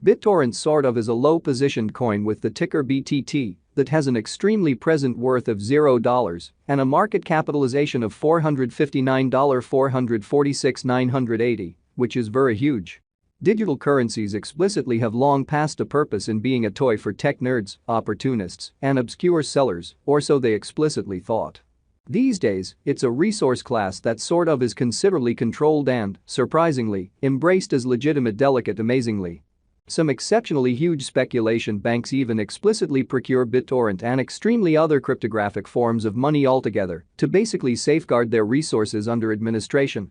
Bittorrent sort of is a low-positioned coin with the ticker BTT that has an extremely present worth of $0 and a market capitalization of $459,446,980, which is very huge. Digital currencies explicitly have long passed a purpose in being a toy for tech nerds, opportunists, and obscure sellers, or so they explicitly thought. These days, it's a resource class that sort of is considerably controlled and, surprisingly, embraced as legitimate delicate amazingly. Some exceptionally huge speculation banks even explicitly procure Bittorrent and extremely other cryptographic forms of money altogether to basically safeguard their resources under administration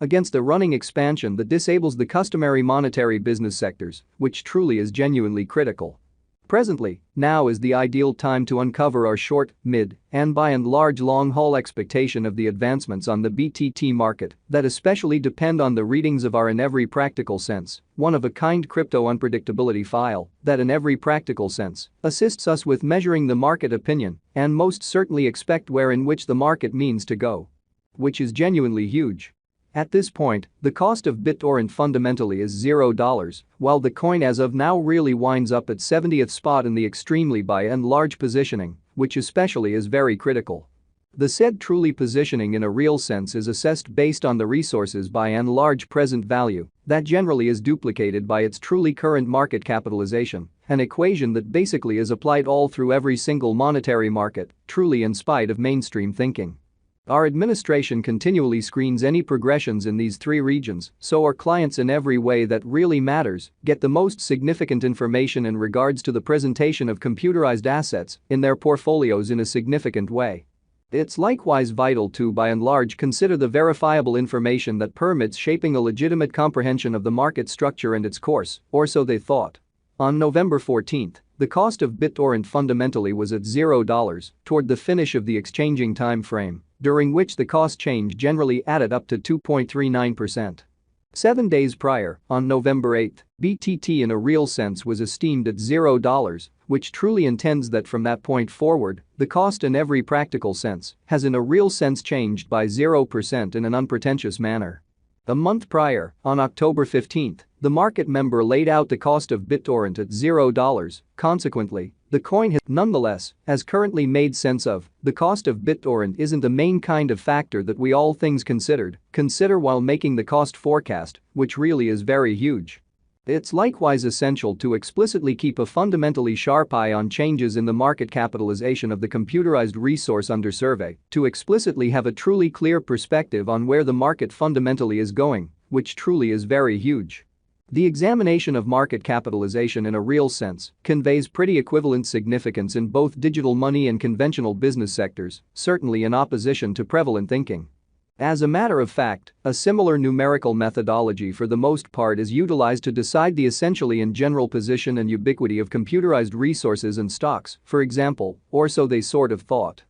against a running expansion that disables the customary monetary business sectors, which truly is genuinely critical. Presently, now is the ideal time to uncover our short, mid, and by and large long-haul expectation of the advancements on the BTT market that especially depend on the readings of our in every practical sense, one-of-a-kind crypto unpredictability file that in every practical sense assists us with measuring the market opinion and most certainly expect where in which the market means to go. Which is genuinely huge. At this point, the cost of Bittorrent fundamentally is $0, while the coin as of now really winds up at 70th spot in the extremely buy and large positioning, which especially is very critical. The said truly positioning in a real sense is assessed based on the resources by and large present value that generally is duplicated by its truly current market capitalization, an equation that basically is applied all through every single monetary market, truly in spite of mainstream thinking. Our administration continually screens any progressions in these three regions, so our clients in every way that really matters get the most significant information in regards to the presentation of computerized assets in their portfolios in a significant way. It's likewise vital to by and large consider the verifiable information that permits shaping a legitimate comprehension of the market structure and its course, or so they thought. On November 14, the cost of Bittorrent fundamentally was at $0 toward the finish of the exchanging time frame, during which the cost change generally added up to 2.39%. 7 days prior, on November 8, BTT in a real sense was esteemed at $0, which truly intends that from that point forward, the cost in every practical sense has in a real sense changed by 0% in an unpretentious manner. A month prior, on October 15, the market member laid out the cost of Bittorrent at $0, consequently, the coin has nonetheless, as currently made sense of, the cost of Bittorrent isn't the main kind of factor that we all things consider while making the cost forecast, which really is very huge. It's likewise essential to explicitly keep a fundamentally sharp eye on changes in the market capitalization of the computerized resource under survey to explicitly have a truly clear perspective on where the market fundamentally is going, which truly is very huge. The examination of market capitalization in a real sense conveys pretty equivalent significance in both digital money and conventional business sectors, certainly in opposition to prevalent thinking. As a matter of fact, a similar numerical methodology for the most part is utilized to decide the essentially and general position and ubiquity of computerized resources and stocks, for example, or so they sort of thought.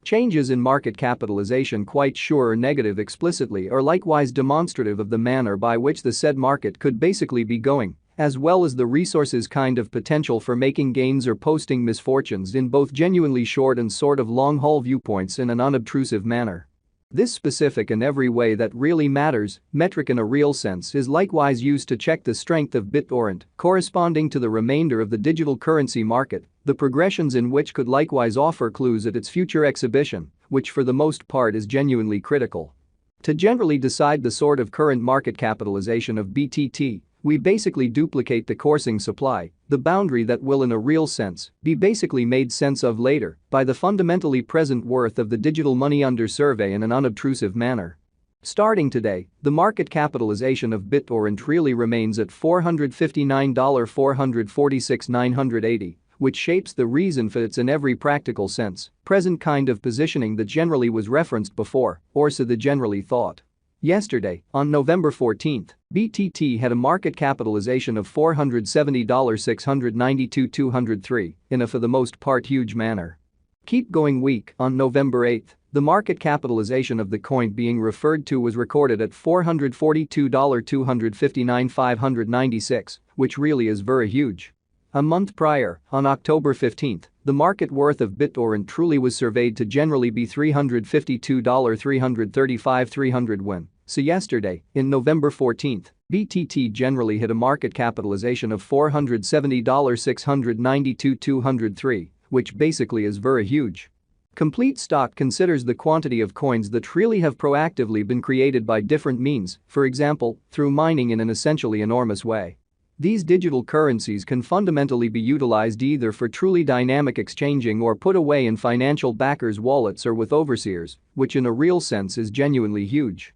Changes in market capitalization quite sure or negative explicitly are likewise demonstrative of the manner by which the said market could basically be going, as well as the resources kind of potential for making gains or posting misfortunes in both genuinely short and sort of long-haul viewpoints in an unobtrusive manner. This specific in every way that really matters metric in a real sense is likewise used to check the strength of Bittorrent corresponding to the remainder of the digital currency market, the progressions in which could likewise offer clues at its future exhibition, which for the most part is genuinely critical. To generally decide the sort of current market capitalization of BTT, we basically duplicate the coursing supply, the boundary that will in a real sense be basically made sense of later by the fundamentally present worth of the digital money under survey in an unobtrusive manner. Starting today, the market capitalization of Bittorrent really remains at $459,446,980, which shapes the reason for its in every practical sense present kind of positioning that generally was referenced before, or so the generally thought. Yesterday, on November 14, BTT had a market capitalization of $470,692,203 in a for the most part huge manner. Keep going week, on November 8, the market capitalization of the coin being referred to was recorded at $442,259,596, which really is very huge. A month prior, on October 15, the market worth of Bittorrent truly was surveyed to generally be $352,335,300 when, So yesterday, in November 14th, BTT generally hit a market capitalization of $470,692,203, which basically is very huge. Complete Stock considers the quantity of coins that really have proactively been created by different means, for example, through mining in an essentially enormous way. These digital currencies can fundamentally be utilized either for truly dynamic exchanging or put away in financial backers' wallets or with overseers, which in a real sense is genuinely huge.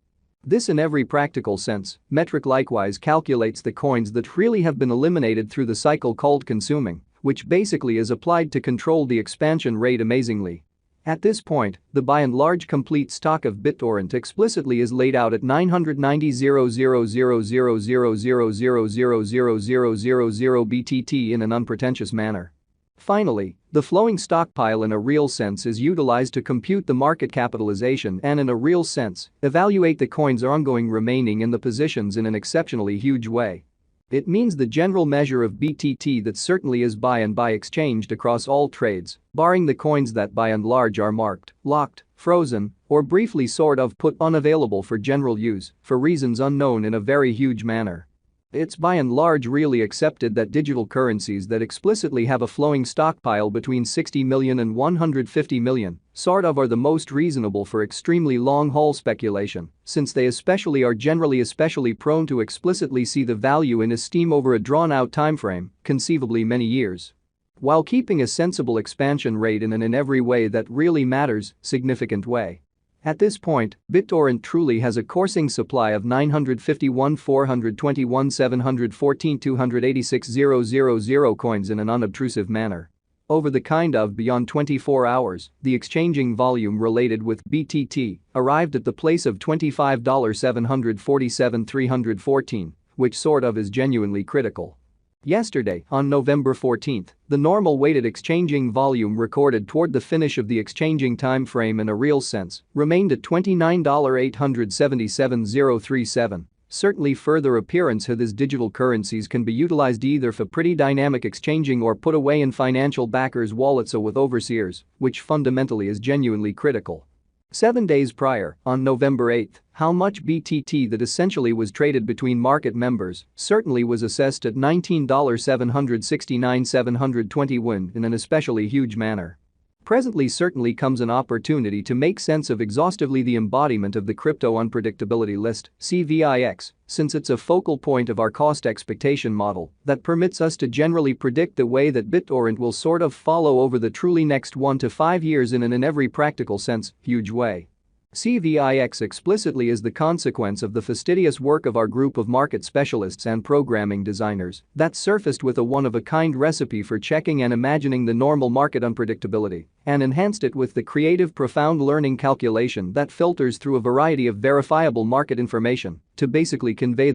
This in every practical sense. Metric likewise calculates the coins that really have been eliminated through the cycle called consuming, which basically is applied to control the expansion rate amazingly. At this point, the by and large complete stock of Bittorrent explicitly is laid out at 990,000,000,000,000,000 BTT in an unpretentious manner. Finally, the flowing stockpile in a real sense is utilized to compute the market capitalization and in a real sense, evaluate the coins ongoing remaining in the positions in an exceptionally huge way. It means the general measure of BTT that certainly is by and by exchanged across all trades, barring the coins that by and large are marked, locked, frozen, or briefly sort of put unavailable for general use for reasons unknown in a very huge manner. It's by and large really accepted that digital currencies that explicitly have a flowing stockpile between 60 million and 150 million sort of are the most reasonable for extremely long-haul speculation, since they are generally especially prone to explicitly see the value in esteem over a drawn-out timeframe, conceivably many years. While keeping a sensible expansion rate in every way that really matters, significant way. At this point, Bittorrent truly has a coursing supply of 951,421,714,286,000 coins in an unobtrusive manner. Over the beyond 24 hours, the exchanging volume related with BTT arrived at the place of $25,747,314, which sort of is genuinely critical. Yesterday, on November 14th, the normal weighted exchanging volume recorded toward the finish of the exchanging time frame in a real sense remained at $29,877,037. Certainly further appearance of these digital currencies can be utilized either for pretty dynamic exchanging or put away in financial backers' wallets or with overseers, which fundamentally is genuinely critical. 7 days prior, on November 8th, how much BTT that essentially was traded between market members certainly was assessed at $19,769,720 in an especially huge manner. Presently certainly comes an opportunity to make sense of exhaustively the embodiment of the crypto unpredictability list, CVIX, since it's a focal point of our cost expectation model that permits us to generally predict the way that Bittorrent will sort of follow over the truly next 1 to 5 years in every practical sense, huge way. CVIX explicitly is the consequence of the fastidious work of our group of market specialists and programming designers that surfaced with a one-of-a-kind recipe for checking and imagining the normal market unpredictability and enhanced it with the creative profound learning calculation that filters through a variety of verifiable market information to basically convey